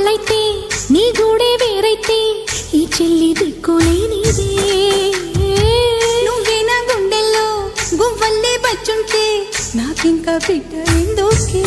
వాళ్ళైతే నీ గూడే వేరైతే ఈ చెల్లి దిక్కులేనిదే. నువ్వే నా గుండెల్లో గువ్వల్లే బచ్చుంటే నాకింకా బిడ్డ ఎందుకే.